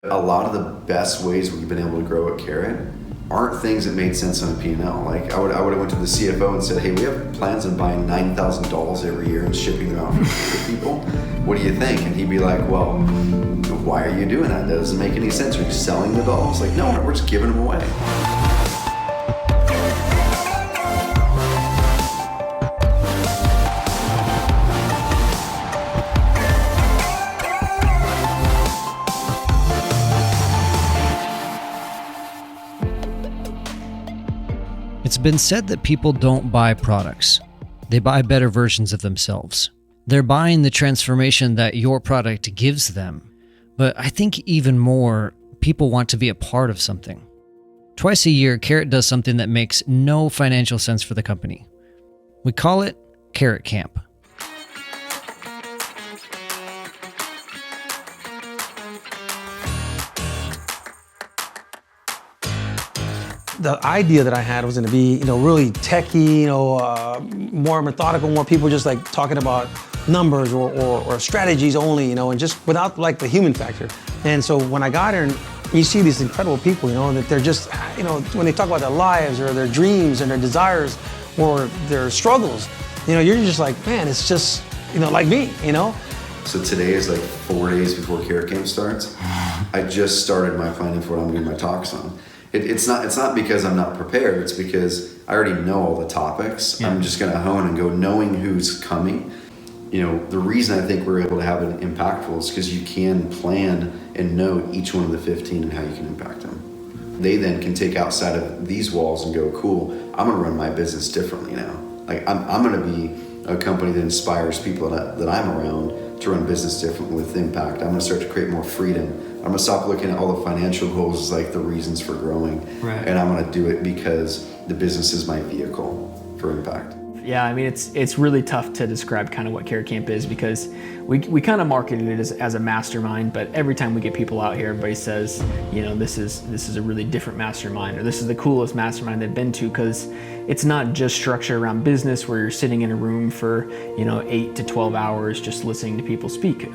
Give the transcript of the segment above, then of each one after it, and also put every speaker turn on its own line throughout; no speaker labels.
A lot of the best ways we've been able to grow at Carrot aren't things that made sense on a P&L. Like I would have went to the CFO and said, hey, we have plans on buying $9,000 dolls every year and shipping them out for people. What do you think? And he'd be like, well, why are you doing that? That doesn't make any sense. Are you selling the dolls? Like, no, we're just giving them away.
It's been said that people don't buy products. They buy better versions of themselves. They're buying the transformation that your product gives them. But I think even more, people want to be a part of something. Twice a year, Carrot does something that makes no financial sense for the company. We call it Carrot Camp.
The idea that I had was going to be, really techie, more methodical, more people just like talking about numbers or strategies only, and just without like the human factor. And so when I got here, and you see these incredible people, that they're just, when they talk about their lives or their dreams and their desires or their struggles, you're just like, man, it's just, like me,
So today is like 4 days before Carrot Camp starts. I just started my planning for what I'm gonna do my talks on. It's not because I'm not prepared. It's because I already know all the topics. Yeah. I'm just going to hone and go knowing who's coming. The reason I think we're able to have it impactful is because you can plan and know each one of the 15 and how you can impact them. They then can take outside of these walls and go, cool, I'm going to run my business differently now. Like I'm going to be a company that inspires people that I'm around to run business differently with impact. I'm going to start to create more freedom. I'm going to stop looking at all the financial goals as like the reasons for growing. Right. And I'm going to do it because the business is my vehicle for impact.
Yeah, I mean, it's really tough to describe kind of what Carrot Camp is because we kind of marketed it as a mastermind, but every time we get people out here, everybody says, this is a really different mastermind, or this is the coolest mastermind they've been to, because it's not just structured around business where you're sitting in a room for 8 to 12 hours just listening to people speak.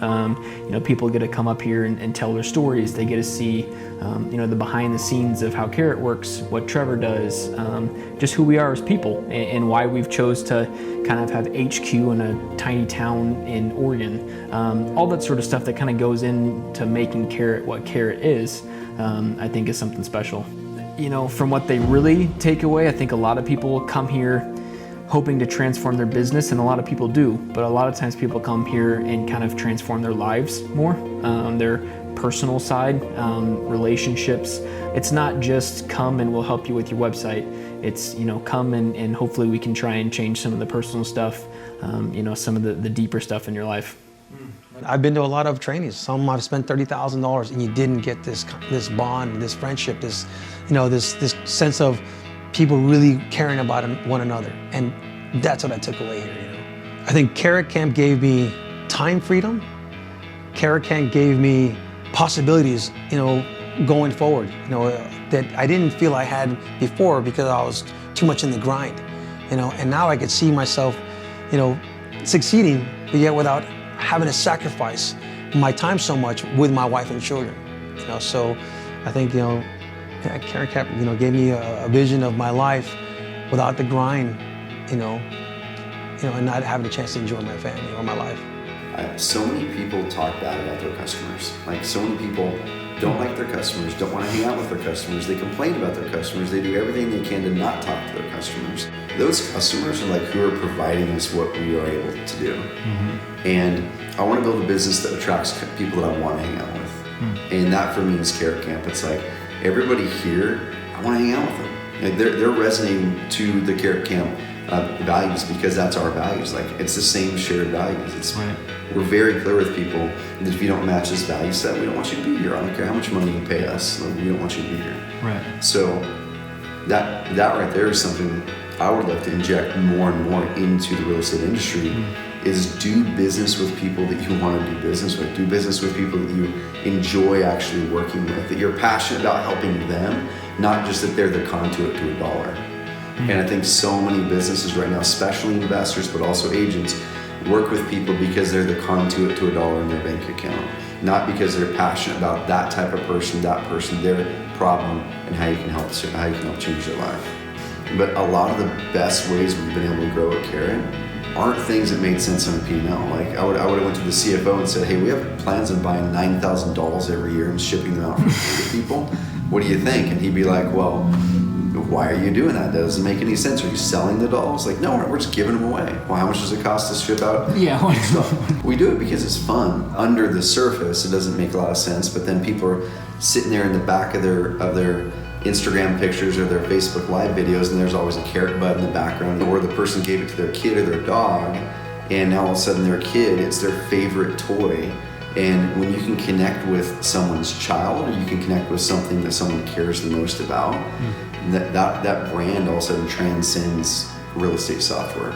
People get to come up here and tell their stories. They get to see the behind the scenes of how Carrot works, what Trevor does, just who we are as people, and why we've chose to kind of have HQ in a tiny town in Oregon. All that sort of stuff that kind of goes into making Carrot what Carrot is, I think is something special. From what they really take away, I think a lot of people come here hoping to transform their business, and a lot of people do, but a lot of times people come here and kind of transform their lives more, their personal side, relationships. It's not just come and we'll help you with your website. It's, come and hopefully we can try and change some of the personal stuff, some of the deeper stuff in your life.
I've been to a lot of trainings. Some I've spent $30,000 and you didn't get this bond, this friendship, this sense of people really caring about one another. And that's what I took away here. I think Carrot Camp gave me time freedom. Carrot Camp gave me possibilities, going forward, that I didn't feel I had before because I was too much in the grind, and now I could see myself, succeeding, but yet without having to sacrifice my time so much with my wife and children, so I think, Carrot Camp, gave me a vision of my life without the grind, and not having a chance to enjoy my family or my life.
So many people talk bad about their customers. Like so many people don't like their customers, don't want to hang out with their customers. They complain about their customers. They do everything they can to not talk to their customers. Those customers are like who are providing us what we are able to do. Mm-hmm. And I want to build a business that attracts people that I want to hang out with. Mm-hmm. And that for me is Carrot Camp. It's like everybody here, I want to hang out with them. Like they're resonating to the Carrot Camp values because that's our values. Like it's the same shared values. Right. We're very clear with people that if you don't match this value set, we don't want you to be here. I don't care how much money you pay us, we don't want you to be here. Right. So that right there is something I would love to inject more and more into the real estate industry. Is do business with people that you want to do business with. Do business with people that you enjoy actually working with, that you're passionate about helping them, not just that they're the conduit to a dollar. And I think so many businesses right now, especially investors, but also agents, work with people because they're the conduit to a dollar in their bank account, not because they're passionate about that type of person, their problem, and how you can help change their life. But a lot of the best ways we've been able to grow at Carrot aren't things that made sense on a P&L. Like I would have went to the CFO and said, hey, we have plans on buying $9,000 every year and shipping them out for people. What do you think? And he'd be like, well, why are you doing that? That doesn't make any sense. Are you selling the dolls? Like, no, we're just giving them away. Well, how much does it cost to ship out?
Yeah.
We do it because it's fun. Under the surface, it doesn't make a lot of sense, but then people are sitting there in the back of their Instagram pictures or their Facebook Live videos, and there's always a carrot bud in the background, or the person gave it to their kid or their dog, and now all of a sudden their kid, it's their favorite toy. And when you can connect with someone's child, or you can connect with something that someone cares the most about, that brand all of a sudden transcends real estate software.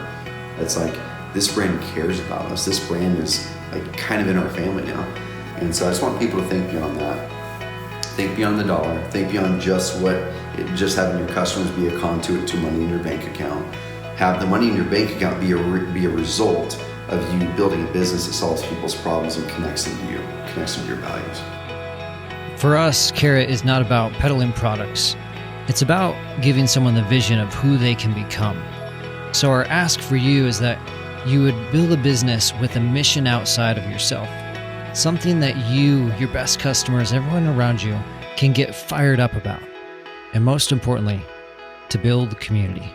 It's like, this brand cares about us. This brand is like kind of in our family now. And so I just want people to think beyond that. Think beyond the dollar. Think beyond just having your customers be a conduit to money in your bank account. Have the money in your bank account be a result of you building a business that solves people's problems and connects them to you, connects them to your values.
For us, Carrot is not about peddling products. It's about giving someone the vision of who they can become. So our ask for you is that you would build a business with a mission outside of yourself. Something that you, your best customers, everyone around you can get fired up about. And most importantly, to build community.